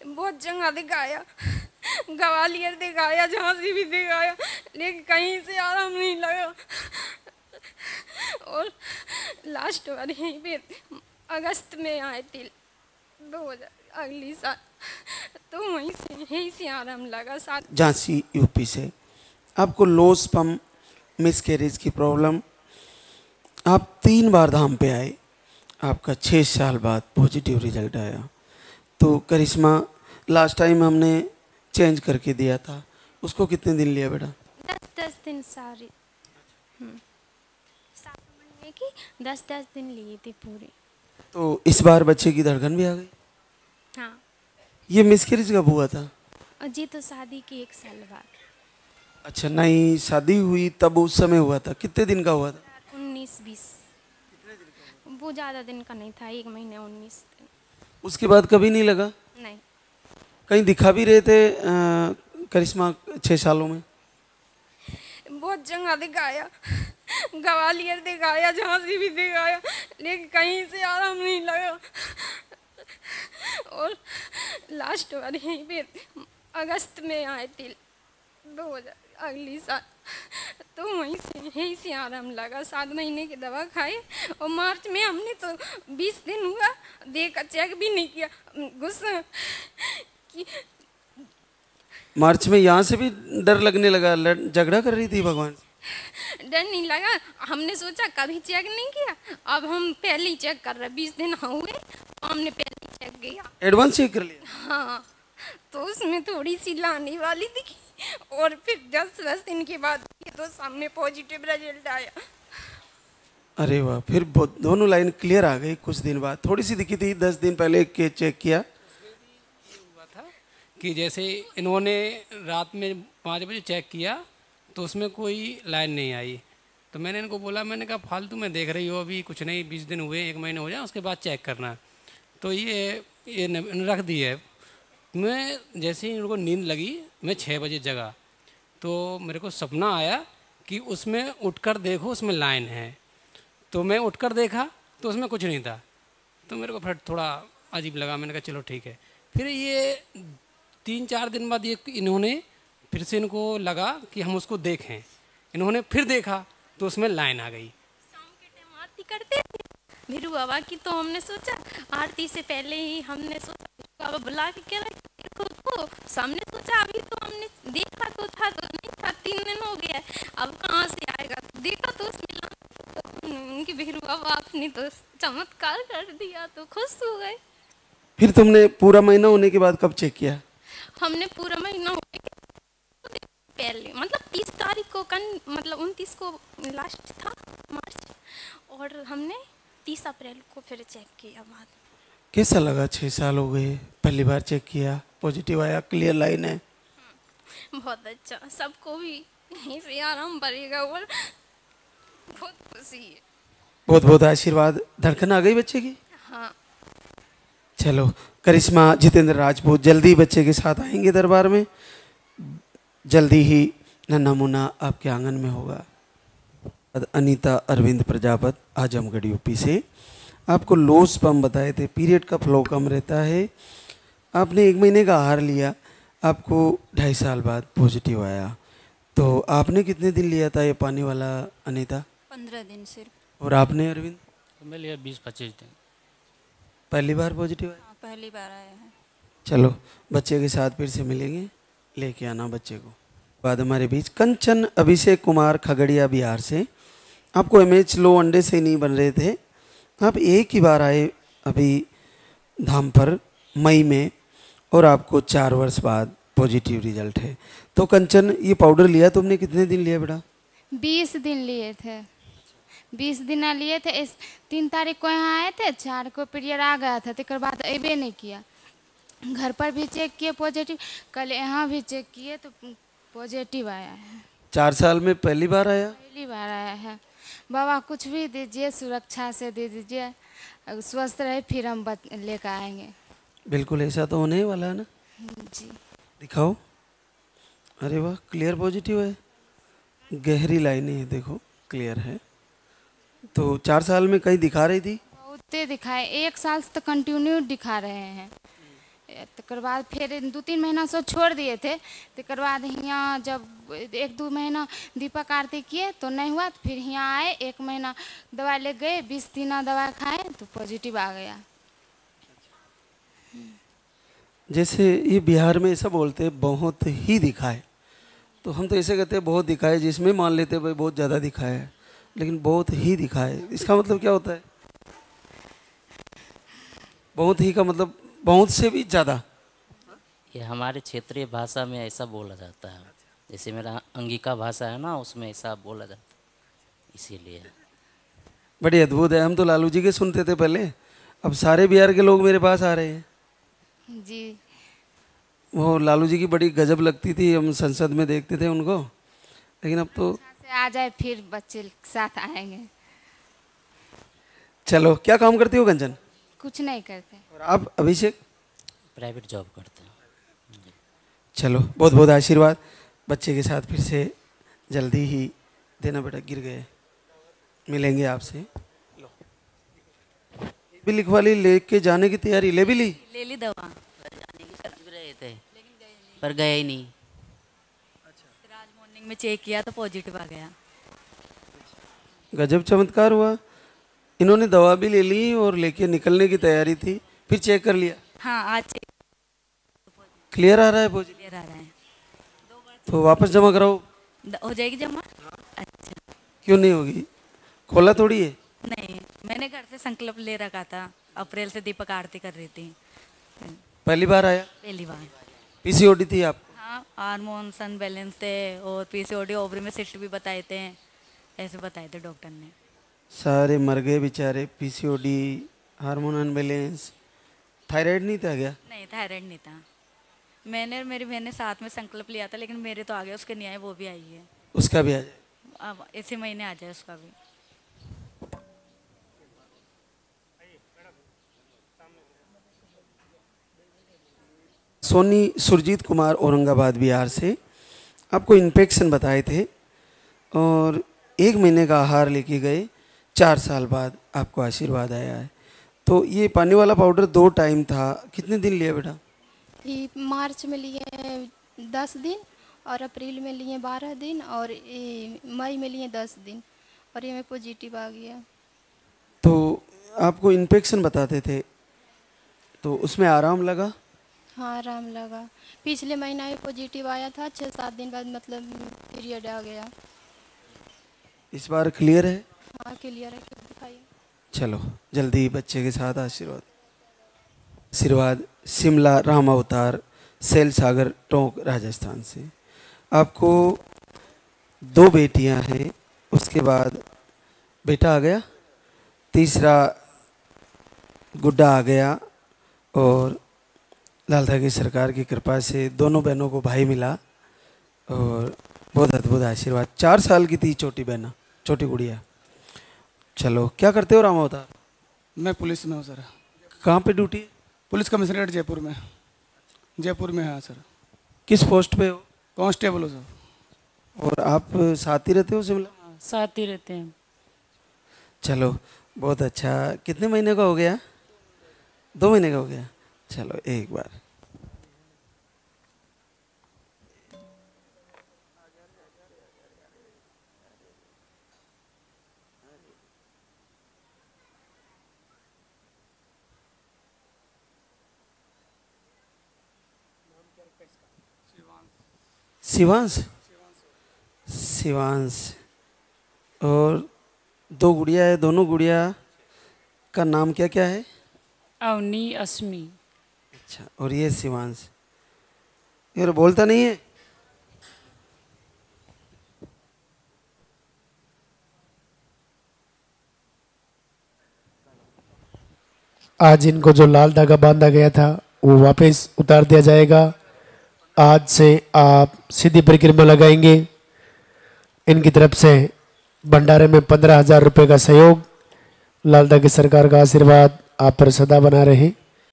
बहुत जगह दिखाया, ग्वालियर दिखाया, झांसी भी दिखाया, लेकिन कहीं से आराम नहीं लगा। और लास्ट बार यहीं पे अगस्त में आए थे 2000 अगली साल, तो यहीं से आराम लगा। साथ झांसी यूपी से आपको लो स्पर्म मिसकैरेज की प्रॉब्लम, आप 3 बार धाम पे आए, आपका 6 साल बाद पॉजिटिव रिजल्ट आया। तो करिश्मा लास्ट टाइम हमने चेंज करके दिया था, उसको कितने दिन लिया बेटा? 10 दिन सारे 7 महीने की 10 दिन लिए थे पूरे। तो इस बार बच्चे की धड़कन भी आ गई? हाँ। ये मिसकैरेज कब हुआ था? जी तो शादी की 1 साल बाद। अच्छा, नहीं शादी हुई तब उस समय हुआ था, कितने दिन का हुआ था? 19-20। वो ज़्यादा दिन का नहीं था, 1 महीने 19 दिन। उसके बाद कभी नहीं लगा? नहीं। कहीं दिखा भी रहे थे करिश्मा 6 सालों में? बहुत जगह दिखाया, ग्वालियर दिखाया, झांसी भी दिखाया, लेकिन कहीं से आराम नहीं लगा। और लास्ट बार यहीं पे अगस्त में आए थे 2000 अगली साल, तो यहीं से आराम लगा। 7 महीने की दवा खाई और मार्च में हमने तो 20 दिन हुआ, देखा चेक भी नहीं किया। गुस्सा कि मार्च में यहाँ से भी डर लगने लगा, झगड़ा कर रही थी भगवान से? डर नहीं लगा, हमने सोचा कभी चेक नहीं किया, अब हम पहले ही चेक कर रहे। 20 दिन हुए तो हमने पहले ही चेक किया, एडवांस चेक कर लिया। हाँ। तो उसमें थोड़ी सी लाने वाली दिखी, और फिर 10 दिन के बाद ये तो सामने पॉजिटिव रिजल्ट आया। अरे वाह, फिर दोनों लाइन क्लियर आ गई कुछ दिन बाद। थोड़ी सी दिखी थी 10 दिन पहले के चेक किया कि जैसे इन्होंने रात में 5 बजे चेक किया तो उसमें कोई लाइन नहीं आई। तो मैंने इनको बोला, मैंने कहा फालतू में देख रही हो, अभी कुछ नहीं, 20 दिन हुए, 1 महीने हो जाए उसके बाद चेक करना। तो ये रख दी है। मैं जैसे ही इनको नींद लगी, मैं 6 बजे जगा तो मेरे को सपना आया कि उसमें उठकर देखो उसमें लाइन है। तो मैं उठकर देखा तो उसमें कुछ नहीं था। तो मेरे को फिर थोड़ा अजीब लगा, मैंने कहा चलो ठीक है। फिर ये 3-4 दिन बाद ये इन्होंने फिर से इनको लगा कि हम उसको देखें, इन्होंने फिर देखा तो उसमें लाइन आ गई। शाम के टाइम आरती करते थे भीरू बाबा की, तो हमने सोचा आरती से पहले ही हमने सोचा भीरू बाबा बुला के कह रहे तो सामने सोचा, अभी तो हमने देखा तो था, तो नहीं था, 3 दिन हो गया, अब कहाँ से आएगा। तो देखा तो उसमें तो उनकी भीरू बाबा आपने तो चमत्कार कर दिया, तो खुश हो गए। फिर तुमने पूरा महीना होने के बाद कब चेक किया? हमने पूरा महीना होने के पहले, मतलब 30 तारीख को मतलब 29 को लास्ट था मार्च, और हमने 30 अप्रैल को फिर चेक किया बाद। कैसा लगा? 6 साल हो गए, पहली बार चेक किया, पॉजिटिव आया, क्लियर लाइन है। बहुत अच्छा, सबको भी यहीं से आराम पड़ेगा और बहुत खुशी है। बहुत बहुत आशीर्वाद। धड़कन आ गई बच्चे की? हाँ। चलो, करिश्मा जितेंद्र राजपूत जल्दी बच्चे के साथ आएंगे दरबार में, जल्दी ही नन्हा मुन्ना आपके आंगन में होगा। अनीता अरविंद प्रजापत, आजमगढ़ यूपी से। आपको लो स्पर्म बताए थे, पीरियड का फ्लो कम रहता है, आपने 1 महीने का आहार लिया, आपको 2.5 साल बाद पॉजिटिव आया। तो आपने कितने दिन लिया था ये पानी वाला अनीता? 15 दिन सिर्फ। और आपने अरविंद? मैं लिया 20-25 दिन। पहली बार पॉजिटिव आया? हाँ, पहली बार आया है। चलो, बच्चे के साथ फिर से मिलेंगे, लेके आना बच्चे को। बाद हमारे बीच कंचन अभिषेक कुमार, खगड़िया बिहार से। आपको एमएच लो अंडे से नहीं बन रहे थे, आप एक ही बार आए अभी धाम पर मई में, और आपको 4 वर्ष बाद पॉजिटिव रिजल्ट है। तो कंचन, ये पाउडर लिया तुमने कितने दिन लिया बेटा? 20 दिन लिए थे। 20 दिन लिए थे। 3 तारीख को यहाँ आए थे, 4 को पीरियड आ गया था, तो बाद अबे नहीं किया। घर पर भी चेक किए पॉजिटिव, कल यहाँ भी चेक किए तो पॉजिटिव आया है। 4 साल में पहली बार आया? पहली बार आया है। बाबा कुछ भी दीजिए, सुरक्षा से दे दीजिए, स्वस्थ रहे, फिर हम लेकर आएंगे। बिल्कुल ऐसा तो होने वाला है ना जी। दिखाओ। अरे वाह, क्लियर पॉजिटिव है, गहरी लाइनें हैं, देखो क्लियर है। तो 4 साल में कहीं दिखा रही थी? बहुत दिखाए, 1 साल से तो कंटिन्यू दिखा रहे हैं। तकर बाद फिर 2-3 महीना से छोड़ दिए थे। तकर बाद यहाँ जब 1-2 महीना दीपक आरती किए तो नहीं हुआ, तो फिर यहाँ आए, 1 महीना दवाई ले गए, 20 दिन दवाई खाए तो पॉजिटिव आ गया। जैसे ये बिहार में ऐसा बोलते हैं बहुत ही दिखाए, तो हम तो ऐसे कहते हैं बहुत दिखाए, जिसमें मान लेते हैं भाई बहुत ज़्यादा दिखाया है, लेकिन बहुत ही दिखाए इसका मतलब क्या होता है? बहुत ही का मतलब बहुत से भी ज़्यादा। ये हमारे क्षेत्रीय भाषा में ऐसा बोला जाता है, जैसे मेरा अंगिका भाषा है ना, उसमें ऐसा बोला जाता है, इसीलिए। बड़ी अद्भुत है। हम तो लालू जी के सुनते थे पहले, अब सारे बिहार के लोग मेरे पास आ रहे हैं जी। वो लालू जी की बड़ी गजब लगती थी, हम संसद में देखते थे उनको, लेकिन अब तो से आ जाए फिर बच्चे के साथ आएंगे। चलो, क्या काम करती हो कंचन? कुछ नहीं करते। और आप अभिषेक? प्राइवेट जॉब करते हैं। चलो, बहुत बहुत आशीर्वाद बच्चे के साथ फिर से जल्दी ही देना बेटा, गिर गए, मिलेंगे आपसे। भी लिखवा ली, लेके जाने की तैयारी ले भी ली? ले ली दवा, जाने की सोच भी रहे थे पर गए ही नहीं। फिर आज मॉर्निंग में चेक किया तो पॉजिटिव आ गया। गजब चमत्कार हुआ। इन्होंने दवा भी ले ली और लेके निकलने की तैयारी थी, फिर चेक कर लिया। हाँ, आज चेक क्लियर आ रहा है पॉजिटिव? क्लियर आ रहा है। तो वापस जमा कराओ। हो जाएगी जमा? अच्छा। क्यों नहीं होगी? खोला थोड़ी है। नहीं, मैंने घर से संकल्प ले रखा था, अप्रैल से दीपक आरती कर रही थी। पहली बार आया? पहली बार। पीसीओडी थी आप? हाँ, हार्मोन अनबैलेंस थे और पीसीओडी, ओवरी में सिस्ट भी बताए थे, ऐसे बताए थे डॉक्टर ने। सारे मर गए बेचारे। पीसीओडी, हार्मोन अनबैलेंस, थायराइड नहीं था क्या? नहीं, थायराइड नहीं था। मैंने और मेरी बहन ने साथ में संकल्प लिया था, लेकिन मेरे तो आ गया, उसके नहीं आए, वो भी आई है। उसका भी आ जाए, अब इसी महीने आ जाए उसका भी। सोनी सुरजीत कुमार औरंगाबाद बिहार से, आपको इन्फेक्शन बताए थे और 1 महीने का आहार लेके गए, 4 साल बाद आपको आशीर्वाद आया है। तो ये पानी वाला पाउडर 2 टाइम था, कितने दिन लिया बेटा? ये मार्च में लिए 10 दिन और अप्रैल में लिए 12 दिन और मई में लिए 10 दिन और ये में पॉजिटिव आ गया। तो आपको इन्फेक्शन बताते थे तो उसमें आराम लगा? हाँ, आराम लगा। पिछले महीना में पॉजिटिव आया था, 6-7 दिन बाद मतलब पीरियड आ गया। इस बार क्लियर है? हाँ, क्लियर है। दिखाइए। चलो, जल्दी बच्चे के साथ आशीर्वाद। आशीर्वाद शिमला राम अवतार सेल सागर टोंक राजस्थान से। आपको 2 बेटियां हैं, उसके बाद बेटा आ गया, तीसरा गुड्डा आ गया और लाल धागे सरकार की कृपा से दोनों बहनों को भाई मिला और बहुत अद्भुत आशीर्वाद। 4 साल की थी छोटी बहना, छोटी गुड़िया। चलो, क्या करते हो राम अवतार? मैं पुलिस में हूँ सर। कहाँ पे ड्यूटी? पुलिस कमिश्नरेट जयपुर में। जयपुर में है सर। किस पोस्ट पे हो? कांस्टेबल हो सर। और आप साथ ही रहते हो शिमला? साथ ही रहते हैं। चलो, बहुत अच्छा। कितने महीने का हो गया? 2 महीने का हो गया। चलो, एक बार शिवांश। शिवांश। और 2 गुड़िया है, दोनों गुड़िया का नाम क्या क्या है? अवनी, अस्मी। अच्छा, और ये शिवांश। ये बोलता नहीं है? आज इनको जो लाल धागा बांधा गया था वो वापस उतार दिया जाएगा। आज से आप सीधी परिक्रमा लगाएंगे। इनकी तरफ से भंडारे में 15,000 रुपये का सहयोग, लाल धागे सरकार का आशीर्वाद आप पर सदा बना रहे।